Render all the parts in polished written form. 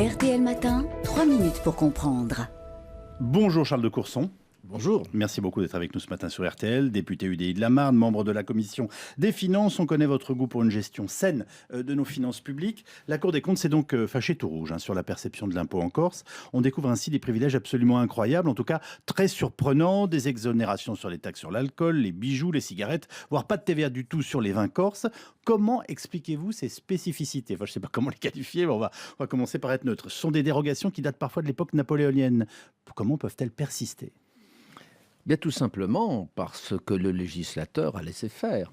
RTL Matin, 3 minutes pour comprendre. Bonjour Charles de Courson. Bonjour. Merci beaucoup d'être avec nous ce matin sur RTL, député UDI de la Marne, membre de la commission des finances. On connaît votre goût pour une gestion saine de nos finances publiques. La Cour des comptes s'est donc fâchée tout rouge sur la perception de l'impôt en Corse. On découvre ainsi des privilèges absolument incroyables, en tout cas très surprenants, des exonérations sur les taxes sur l'alcool, les bijoux, les cigarettes, voire pas de TVA du tout sur les vins corses. Comment expliquez-vous ces spécificités ? Je ne sais pas comment les qualifier, mais on va commencer par être neutre. Ce sont des dérogations qui datent parfois de l'époque napoléonienne. Comment peuvent-elles persister ? Bien tout simplement parce que le législateur a laissé faire.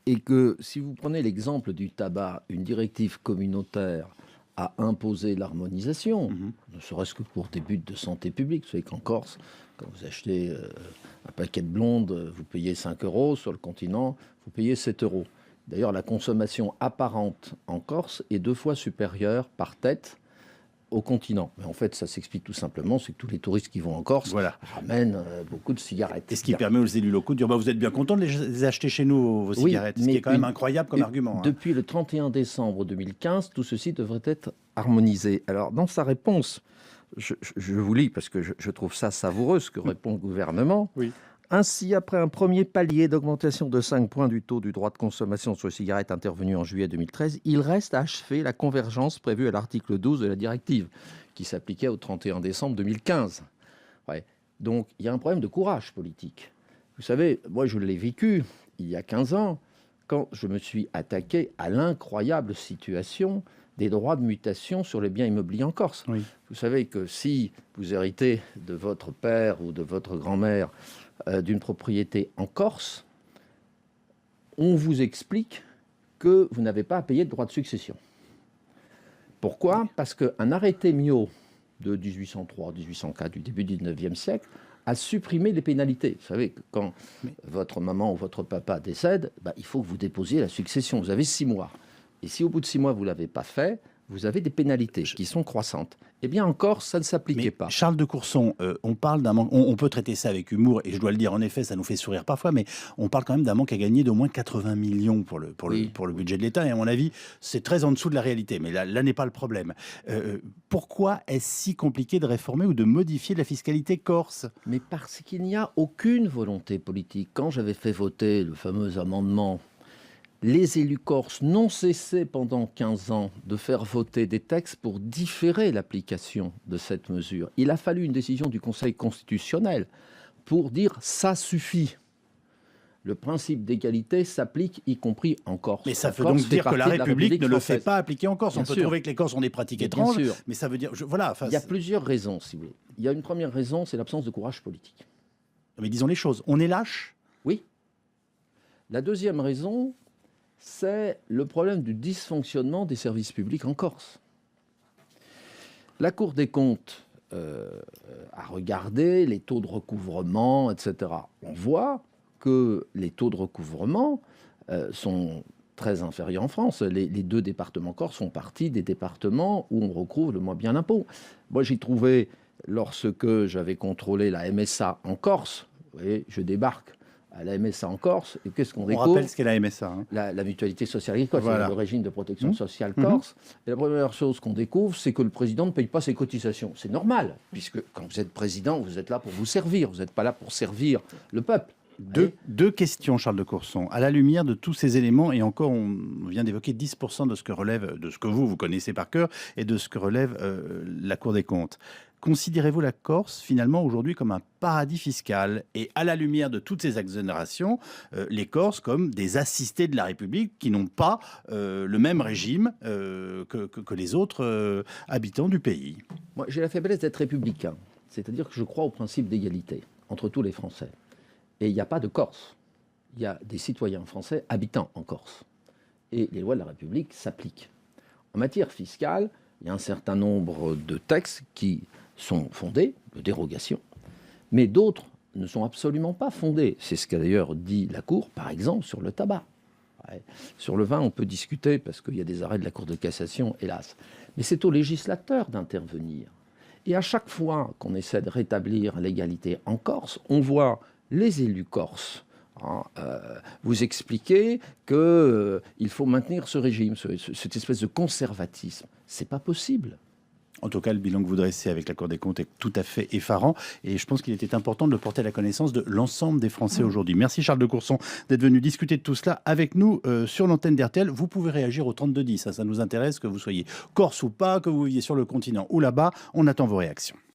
Et que si vous prenez l'exemple du tabac, une directive communautaire a imposé l'harmonisation, ne serait-ce que pour des buts de santé publique. Vous savez qu'en Corse, quand vous achetez un paquet de blondes, vous payez 5 €. Sur le continent, vous payez 7 €. D'ailleurs, la consommation apparente en Corse est 2 fois supérieure par tête au continent. Mais en fait, ça s'explique tout simplement, c'est que tous les touristes qui vont en Corse ramènent beaucoup de cigarettes. Et ce qui permet aux élus locaux de dire vous êtes bien contents de les acheter chez nous, vos cigarettes. Ce qui est quand même incroyable comme argument. Depuis le 31 décembre 2015, tout ceci devrait être harmonisé. Alors, dans sa réponse, je vous lis parce que je trouve ça savoureux, ce que répond le gouvernement. Oui. Ainsi, après un premier palier d'augmentation de 5 points du taux du droit de consommation sur les cigarettes intervenu en juillet 2013, il reste à achever la convergence prévue à l'article 12 de la directive, qui s'appliquait au 31 décembre 2015. Donc, il y a un problème de courage politique. Vous savez, moi, je l'ai vécu il y a 15 ans, quand je me suis attaqué à l'incroyable situation des droits de mutation sur les biens immobiliers en Corse. Oui. Vous savez que si vous héritez de votre père ou de votre grand-mère d'une propriété en Corse, on vous explique que vous n'avez pas à payer de droit de succession. Pourquoi ? Parce qu'un arrêté Miot de 1803-1804 du début du 19e siècle a supprimé les pénalités. Vous savez que quand votre maman ou votre papa décède, il faut que vous déposiez la succession. Vous avez 6 mois. Et si au bout de 6 mois, vous ne l'avez pas fait, vous avez des pénalités qui sont croissantes. Eh bien, en Corse, ça ne s'appliquait pas. Charles de Courson, on parle d'un manque. On peut traiter ça avec humour, et je dois le dire, en effet, ça nous fait sourire parfois, mais on parle quand même d'un manque à gagner d'au moins 80 millions pour le budget de l'État. Et à mon avis, c'est très en dessous de la réalité. Mais là n'est pas le problème. Pourquoi est-ce si compliqué de réformer ou de modifier la fiscalité corse ? Mais parce qu'il n'y a aucune volonté politique. Quand j'avais fait voter le fameux amendement, les élus corses n'ont cessé pendant 15 ans de faire voter des textes pour différer l'application de cette mesure. Il a fallu une décision du Conseil constitutionnel pour dire « ça suffit ». Le principe d'égalité s'applique, y compris en Corse. Mais ça veut donc dire que la République ne le fait pas appliquer en Corse. Bien On peut sûr. trouver que les Corses ont des pratiques étranges, mais ça veut dire... Il y a plusieurs raisons, si vous voulez. Il y a une première raison, c'est l'absence de courage politique. Mais disons les choses, on est lâche ? Oui. La deuxième raison, c'est le problème du dysfonctionnement des services publics en Corse. La Cour des comptes a regardé les taux de recouvrement, etc. On voit que les taux de recouvrement sont très inférieurs en France. Les 2 départements corse font partie des départements où on recouvre le moins bien l'impôt. Moi, j'ai trouvé, lorsque j'avais contrôlé la MSA en Corse, vous voyez, je débarque à la MSA en Corse, et qu'est-ce qu'on découvre ? On rappelle ce qu'est la MSA. La mutualité sociale agricole, Voilà. c'est le régime de protection sociale corse. Et la première chose qu'on découvre, c'est que le président ne paye pas ses cotisations. C'est normal, puisque quand vous êtes président, vous êtes là pour vous servir, vous n'êtes pas là pour servir le peuple. Deux questions, Charles de Courson. À la lumière de tous ces éléments, et encore, on vient d'évoquer 10% de ce que relève, de ce que vous connaissez par cœur, et de ce que relève la Cour des comptes. Considérez-vous la Corse, finalement, aujourd'hui, comme un paradis fiscal ? Et à la lumière de toutes ces exonérations, les Corses comme des assistés de la République qui n'ont pas le même régime que les autres habitants du pays. Moi, j'ai la faiblesse d'être républicain. C'est-à-dire que je crois au principe d'égalité entre tous les Français. Et il n'y a pas de Corse. Il y a des citoyens français habitant en Corse. Et les lois de la République s'appliquent. En matière fiscale, il y a un certain nombre de textes qui sont fondés, de dérogations, mais d'autres ne sont absolument pas fondés. C'est ce qu'a d'ailleurs dit la Cour, par exemple, sur le tabac. Sur le vin, on peut discuter, parce qu'il y a des arrêts de la Cour de cassation, hélas. Mais c'est au législateur d'intervenir. Et à chaque fois qu'on essaie de rétablir l'égalité en Corse, on voit les élus corses vous expliquer qu'il faut maintenir ce régime, cette espèce de conservatisme. C'est pas possible. En tout cas, le bilan que vous dressez avec la Cour des comptes est tout à fait effarant et je pense qu'il était important de le porter à la connaissance de l'ensemble des Français aujourd'hui. Merci Charles de Courson d'être venu discuter de tout cela avec nous sur l'antenne d'RTL. Vous pouvez réagir au 3210, ça nous intéresse, que vous soyez corse ou pas, que vous viviez sur le continent ou là-bas. On attend vos réactions.